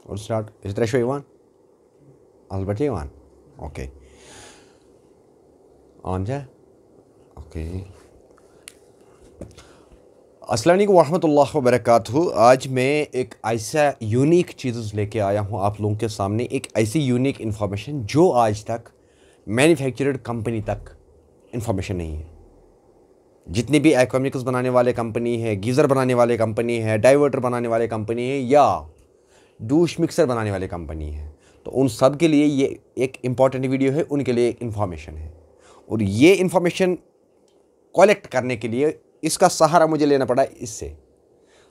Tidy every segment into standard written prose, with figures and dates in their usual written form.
और स्टार्ट इस तरह यवान अलबत्ते यवान ओके ऑन जाए ओके। अस्सलाम वालेकुम वरहमतुल्लाहि वबरकातुहू। आज मैं एक ऐसा यूनिक चीज़ लेके आया हूँ आप लोगों के सामने, एक ऐसी यूनिक इन्फॉर्मेशन जो आज तक मैन्युफैक्चर्ड कंपनी तक इन्फॉर्मेशन नहीं है। जितनी भी एक्वामिक्स बनाने वाले कंपनी है, गीज़र बनाने वाले कंपनी है, डाइवर्टर बनाने वाले कंपनी है या डूश मिक्सर बनाने वाले कंपनी है, तो उन सब के लिए ये एक इम्पॉर्टेंट वीडियो है, उनके लिए एक इन्फॉर्मेशन है। और ये इन्फॉर्मेशन कलेक्ट करने के लिए इसका सहारा मुझे लेना पड़ा इससे।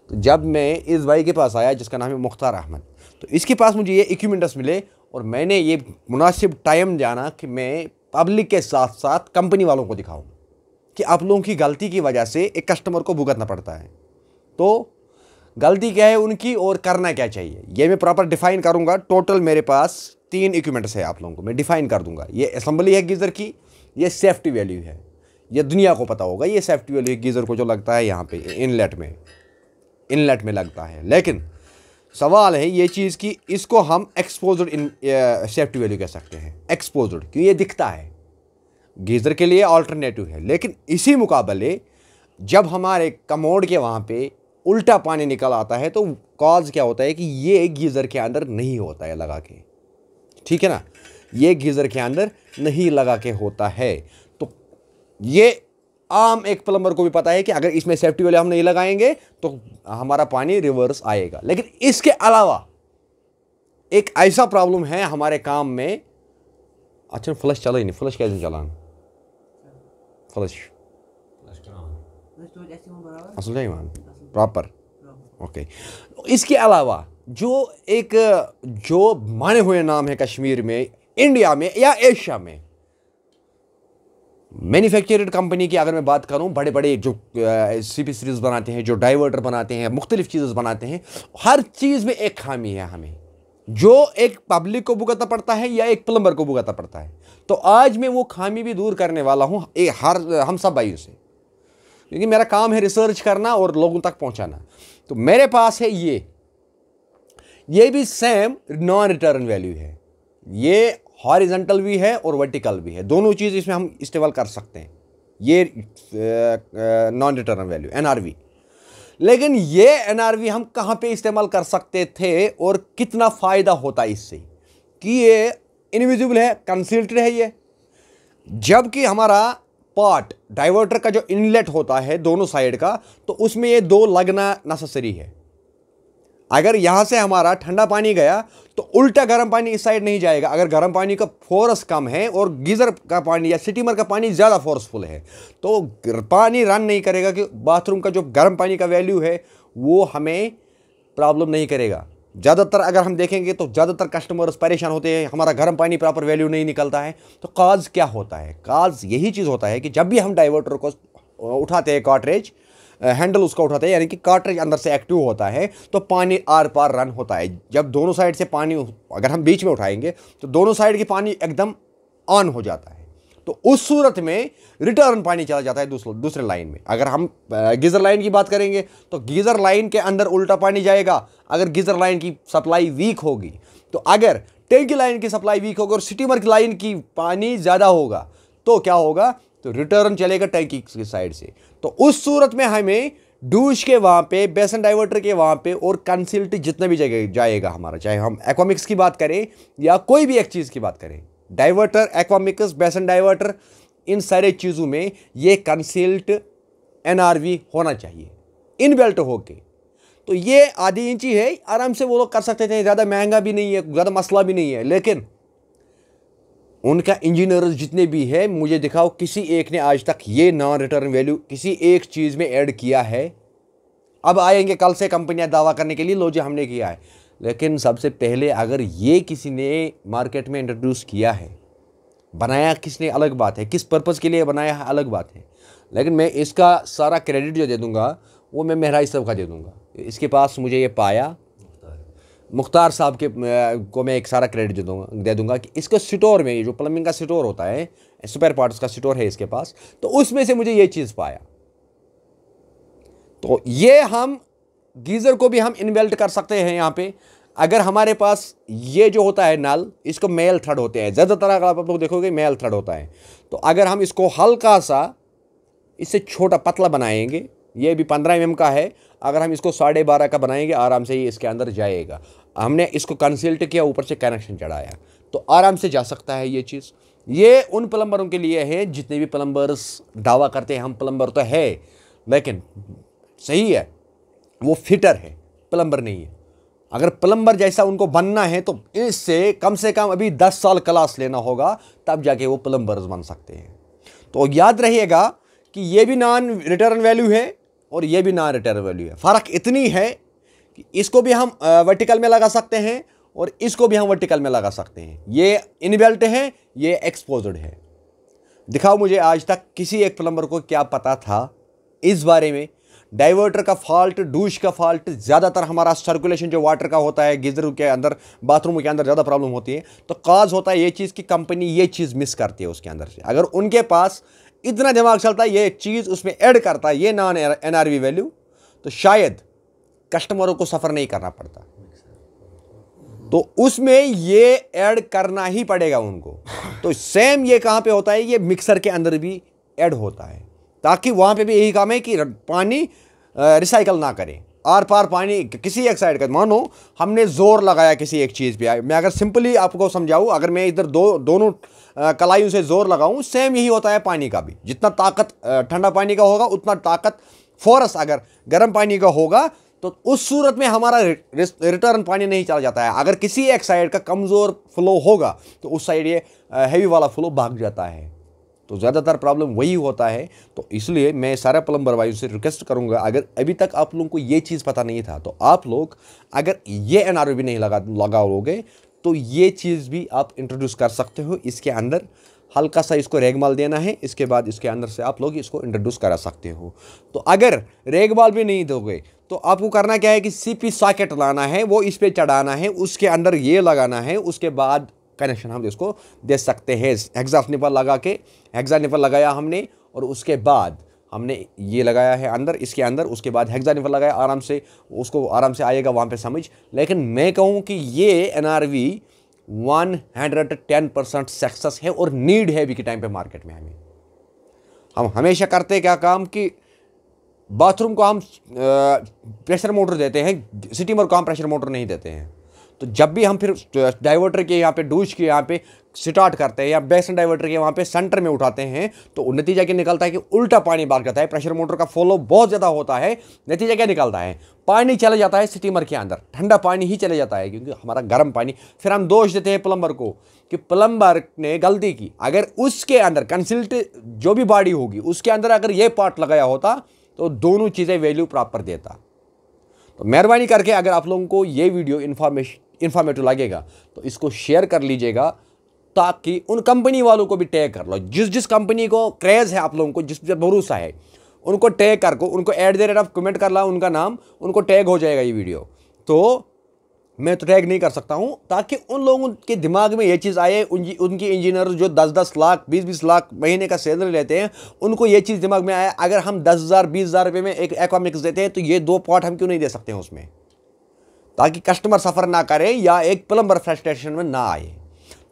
तो जब मैं इस भाई के पास आया जिसका नाम है मुख्तार अहमद, तो इसके पास मुझे ये इक्विपमेंट्स मिले और मैंने ये मुनासिब टाइम जाना कि मैं पब्लिक के साथ साथ कंपनी वालों को दिखाऊं कि आप लोगों की गलती की वजह से एक कस्टमर को भुगतना पड़ता है। तो गलती क्या है उनकी और करना क्या चाहिए ये मैं प्रॉपर डिफाइन करूंगा। टोटल मेरे पास 3 इक्विपमेंट्स है, आप लोगों को मैं डिफाइन कर दूंगा। ये असेंबली है गीज़र की, ये सेफ्टी वैल्यू है, ये दुनिया को पता होगा। ये सेफ्टी वैल्यू गीज़र को जो लगता है यहाँ पे इनलेट में लगता है। लेकिन सवाल है ये चीज़ की, इसको हम एक्सपोज्ड सेफ्टी वैल्यू कह सकते हैं। एक्सपोज्ड क्यों, ये दिखता है, गीज़र के लिए अल्टरनेटिव है। लेकिन इसी मुकाबले जब हमारे कमोड के वहाँ पे उल्टा पानी निकल आता है तो कॉज क्या होता है कि ये गीज़र के अंदर नहीं होता है लगा के, ठीक है ना, ये गीज़र के अंदर नहीं लगा के होता है। तो ये आम एक प्लम्बर को भी पता है कि अगर इसमें सेफ्टी वैल्यू हम नहीं लगाएंगे तो हमारा पानी रिवर्स आएगा। लेकिन इसके अलावा एक ऐसा प्रॉब्लम है हमारे काम में। अच्छा फ्लश चला ही नहीं, फ्लश कैसे चलाना, फ्लश असल चाहिए प्रॉपर ओके। इसके अलावा जो माने हुए नाम है कश्मीर में, इंडिया में या एशिया में, मैन्युफैक्चर्ड कंपनी की अगर मैं बात करूं, बड़े बड़े जो सीपी सीरीज बनाते हैं, जो डाइवर्टर बनाते हैं, मुख्तलिफ चीज़ें बनाते हैं, हर चीज़ में एक खामी है हमें, जो एक पब्लिक को भुगतना पड़ता है या एक प्लम्बर को भुगतना पड़ता है। तो आज मैं वो खामी भी दूर करने वाला हूं हम सब भाइयों से, क्योंकि मेरा काम है रिसर्च करना और लोगों तक पहुंचाना। तो मेरे पास है ये भी सेम नॉन रिटर्न वैल्यू है, ये हॉरिजॉन्टल भी है और वर्टिकल भी है, दोनों चीज़ इसमें हम इस्तेमाल कर सकते हैं। ये नॉन रिटर्न वैल्यू NRV। लेकिन ये NRV हम कहाँ पे इस्तेमाल कर सकते थे और कितना फ़ायदा होता है इससे, कि ये इनविजिबल है, कंसील्ड है ये। जबकि हमारा पार्ट डाइवर्टर का जो इनलेट होता है दोनों साइड का, तो उसमें ये 2 लगना नेसेसरी है। अगर यहां से हमारा ठंडा पानी गया तो उल्टा गर्म पानी इस साइड नहीं जाएगा। अगर गर्म पानी का फोर्स कम है और गीज़र का पानी या स्टीमर का पानी ज़्यादा फोर्सफुल है तो पानी रन नहीं करेगा, कि बाथरूम का जो गर्म पानी का वैल्यू है वो हमें प्रॉब्लम नहीं करेगा। ज़्यादातर अगर हम देखेंगे तो ज़्यादातर कस्टमर्स परेशान होते हैं, हमारा गर्म पानी प्रॉपर वैल्यू नहीं निकलता है। तो काज क्या होता है, काज यही चीज़ होता है कि जब भी हम डाइवर्टर को उठाते हैं, कार्ट्रिज हैंडल उसका उठाते हैं, यानी कि कार्ट्रिज अंदर से एक्टिव होता है, तो पानी आर पार रन होता है। जब दोनों साइड से पानी, अगर हम बीच में उठाएंगे तो दोनों साइड की पानी एकदम ऑन हो जाता है। तो उस सूरत में रिटर्न पानी चला जाता है दूसरे लाइन में। अगर हम गीज़र लाइन की बात करेंगे तो गीज़र लाइन के अंदर उल्टा पानी जाएगा। अगर गीज़र लाइन की सप्लाई वीक होगी, तो अगर टैंकी लाइन की सप्लाई वीक होगी और स्टीमर लाइन की पानी ज़्यादा होगा तो क्या होगा, तो रिटर्न चलेगा टैंकी की साइड से। तो उस सूरत में हमें डूश के वहाँ पे, बेसन डाइवर्टर के वहाँ पे और कंसील्ट जितना भी जगह जाएगा हमारा, चाहे हम एक्वामिक्स की बात करें या कोई भी एक चीज़ की बात करें, डाइवर्टर, एक्वामिक्स, बेसन डाइवर्टर, इन सारे चीज़ों में ये कंसील्ट NRV होना चाहिए इनबिल्ट होके। तो ये आधी इंची है, आराम से वो लोग कर सकते थे, ज़्यादा महंगा भी नहीं है, ज़्यादा मसला भी नहीं है। लेकिन उनका इंजीनियर्स जितने भी है, मुझे दिखाओ किसी एक ने आज तक ये नॉन रिटर्न वैल्यू किसी एक चीज़ में ऐड किया है। अब आएंगे कल से कंपनियां दावा करने के लिए, लो जी हमने किया है। लेकिन सबसे पहले अगर ये किसी ने मार्केट में इंट्रोड्यूस किया है, बनाया किसने अलग बात है, किस पर्पज़ के लिए बनाया है अलग बात है, लेकिन मैं इसका सारा क्रेडिट जो दे दूंगा वो मैं महराज साहब का दे दूंगा। इसके पास मुझे ये पाया, मुख्तार साहब के को मैं एक सारा क्रेडिट दे दूंगा कि इसके स्टोर में, ये जो प्लम्बिंग का स्टोर होता है, स्पेयर पार्ट्स का स्टोर है इसके पास, तो उसमें से मुझे ये चीज़ पाया। तो ये हम गीज़र को भी हम इनबिल्ट कर सकते हैं यहाँ पे। अगर हमारे पास ये जो होता है नल, इसको मेल थ्रेड होते हैं ज़्यादातर, अगर आप लोग देखोगे मेल थ्रेड होता है। तो अगर हम इसको हल्का सा इससे छोटा पतला बनाएंगे, ये भी 15 mm का है, अगर हम इसको 12.5 का बनाएंगे आराम से ये इसके अंदर जाएगा। हमने इसको कंसील्ट किया, ऊपर से कनेक्शन चढ़ाया, तो आराम से जा सकता है ये चीज़। ये उन प्लम्बरों के लिए है जितने भी प्लम्बर्स दावा करते हैं हम प्लम्बर तो है, लेकिन सही है वो फिटर है, प्लम्बर नहीं है। अगर प्लम्बर जैसा उनको बनना है तो इससे कम से कम अभी 10 साल क्लास लेना होगा, तब जाके वो प्लम्बर्स बन सकते हैं। तो याद रहिएगा कि ये भी नॉन रिटर्न वैल्यू है और ये भी नॉन रिटर्न वैल्यू है। फ़र्क इतनी है कि इसको भी हम वर्टिकल में लगा सकते हैं और इसको भी हम वर्टिकल में लगा सकते हैं। ये इनबिल्ट है, ये एक्सपोज्ड है। दिखाओ मुझे आज तक किसी एक प्लम्बर को क्या पता था इस बारे में। डाइवर्टर का फॉल्ट, डूश का फॉल्ट, ज़्यादातर हमारा सर्कुलेशन जो वाटर का होता है गीजर के अंदर, बाथरूम के अंदर ज़्यादा प्रॉब्लम होती है। तो काज होता है ये चीज़ कि कंपनी ये चीज़ मिस करती है उसके अंदर से। अगर उनके पास इतना दिमाग चलता है ये चीज़ उसमें ऐड करता है ये नॉन NRV वैल्यू, तो शायद कस्टमरों को सफ़र नहीं करना पड़ता। तो उसमें ये ऐड करना ही पड़ेगा उनको। तो सेम ये कहाँ पे होता है, ये मिक्सर के अंदर भी ऐड होता है, ताकि वहाँ पे भी यही काम है कि पानी रिसाइकल ना करें। आर पार पानी किसी एक साइड का, मानो हमने जोर लगाया किसी एक चीज़ पे, मैं अगर सिंपली आपको समझाऊँ, अगर मैं इधर दोनों कलाइयों से जोर लगाऊं, सेम यही होता है पानी का भी। जितना ताकत ठंडा पानी का होगा उतना ताकत फोर्स अगर गर्म पानी का होगा, तो उस सूरत में हमारा रिटर्न पानी नहीं चला जाता है। अगर किसी एक साइड का कमज़ोर फ्लो होगा तो उस साइड ये हैवी वाला फ्लो भाग जाता है। तो ज़्यादातर प्रॉब्लम वही होता है। तो इसलिए मैं सारे प्लम्बर भाइयों से रिक्वेस्ट करूंगा, अगर अभी तक आप लोगों को ये चीज़ पता नहीं था तो आप लोग अगर ये NRV नहीं लगाओगे तो ये चीज़ भी आप इंट्रोड्यूस कर सकते हो। इसके अंदर हल्का सा इसको रेगमाल देना है, इसके बाद इसके अंदर से आप लोग इसको इंट्रोड्यूस करा सकते हो। तो अगर रेगमाल भी नहीं दोगे तो आपको करना क्या है कि CP सॉकेट लाना है, वो इस पर चढ़ाना है, उसके अंदर ये लगाना है, उसके बाद कनेक्शन हम इसको दे सकते हैं। हेक्सा निपल लगा के, हेक्सा निपल लगाया हमने और उसके बाद हमने ये लगाया है अंदर, इसके अंदर, उसके बाद हेक्सा निपल लगाया, आराम से उसको आराम से आएगा वहाँ पे समझ। लेकिन मैं कहूँ कि ये NRV 110% सक्सेस है और नीड है अभी के टाइम पे मार्केट में। हम हमेशा करते क्या काम कि बाथरूम को हम प्रेशर मोटर देते हैं, स्टीमर को हम प्रेशर मोटर नहीं देते हैं। तो जब भी हम फिर डाइवर्टर के यहाँ पे, डूश के यहाँ पे स्टार्ट करते हैं या बेसन डाइवर्टर के वहाँ पे सेंटर में उठाते हैं, तो नतीजा क्या निकलता है कि उल्टा पानी भाग जाता है। प्रेशर मोटर का फ्लो बहुत ज़्यादा होता है, नतीजा क्या निकलता है, पानी चला जाता है स्टीमर के अंदर, ठंडा पानी ही चले जाता है क्योंकि हमारा गर्म पानी। फिर हम दोष देते हैं प्लम्बर को कि प्लम्बर ने गलती की। अगर उसके अंदर कंसिल्ट जो भी बॉडी होगी उसके अंदर अगर ये पार्ट लगाया होता तो दोनों चीज़ें वैल्यू प्रॉपर देता। तो मेहरबानी करके अगर आप लोगों को ये वीडियो इन्फॉर्मेटिव लगेगा तो इसको शेयर कर लीजिएगा, ताकि उन कंपनी वालों को भी टैग कर लो। जिस कंपनी को क्रेज़ है आप लोगों को, जिस पर भरोसा है, उनको टैग कर को, उनको @ कमेंट कर ला उनका नाम, उनको टैग हो जाएगा ये वीडियो। तो मैं तो टैग नहीं कर सकता हूं, ताकि उन लोगों के दिमाग में ये चीज़ आए, उनकी इंजीनियर जो 10-10 लाख 20-20 लाख महीने का सैलरी लेते हैं, उनको ये चीज़ दिमाग में आए, अगर हम 10,000 20,000 रुपये में एक एक्वामिक्स देते हैं तो ये 2 पार्ट हम क्यों नहीं दे सकते हैं उसमें, ताकि कस्टमर सफ़र ना करे या एक प्लम्बर फ्रस्ट्रेशन में ना आए।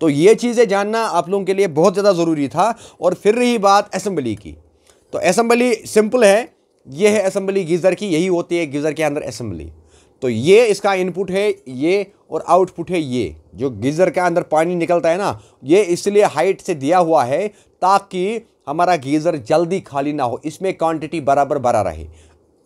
तो ये चीज़ें जानना आप लोगों के लिए बहुत ज़्यादा ज़रूरी था। और फिर रही बात असेंबली की, तो असेंबली सिंपल है, ये है असेंबली गीज़र की, यही होती है गीज़र के अंदर असेंबली। तो ये इसका इनपुट है ये, और आउटपुट है ये। जो गीज़र के अंदर पानी निकलता है ना, ये इसलिए हाइट से दिया हुआ है ताकि हमारा गीज़र जल्दी खाली ना हो, इसमें क्वांटिटी बराबर बरा रहे।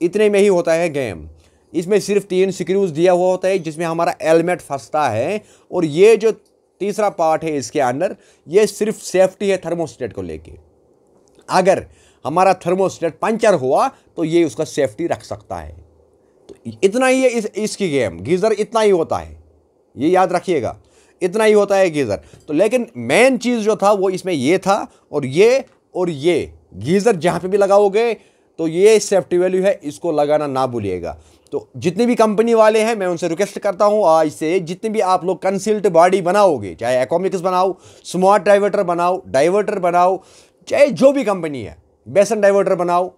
इतने में ही होता है गेम। इसमें सिर्फ 3 स्क्रूज दिया हुआ होता है जिसमें हमारा एलमेट फंसता है, और ये जो तीसरा पार्ट है इसके अंदर, ये सिर्फ सेफ्टी है थर्मोस्टेट को लेके। अगर हमारा थर्मोस्टेट पंचर हुआ तो ये उसका सेफ्टी रख सकता है। तो इतना ही है इसकी गेम। गीज़र इतना ही होता है, ये याद रखिएगा, इतना ही होता है गीज़र। तो लेकिन मेन चीज़ जो था वो इसमें ये था, और ये गीज़र जहाँ पे भी लगाओगे तो ये सेफ्टी वैल्यू है, इसको लगाना ना भूलिएगा। तो जितने भी कंपनी वाले हैं मैं उनसे रिक्वेस्ट करता हूं, आज से जितने भी आप लोग कंसील्ड बॉडी बनाओगे, चाहे एक्वामिक्स बनाओ, स्मार्ट डाइवर्टर बनाओ, चाहे जो भी कंपनी है, बेसन डाइवर्टर बनाओ,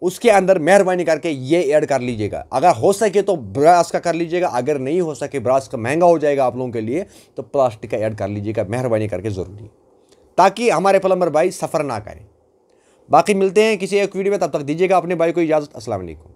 उसके अंदर मेहरबानी करके ये ऐड कर लीजिएगा। अगर हो सके तो ब्रास का कर लीजिएगा, अगर नहीं हो सके ब्रास का महंगा हो जाएगा आप लोगों के लिए, तो प्लास्टिक का ऐड कर लीजिएगा मेहरबानी करके ज़रूरी, ताकि हमारे प्लम्बर भाई सफ़र ना करें। बाकी मिलते हैं किसी एक वीडियो में, तब तक दीजिएगा अपने भाई को इजाज़त। अस्सलाम वालेकुम।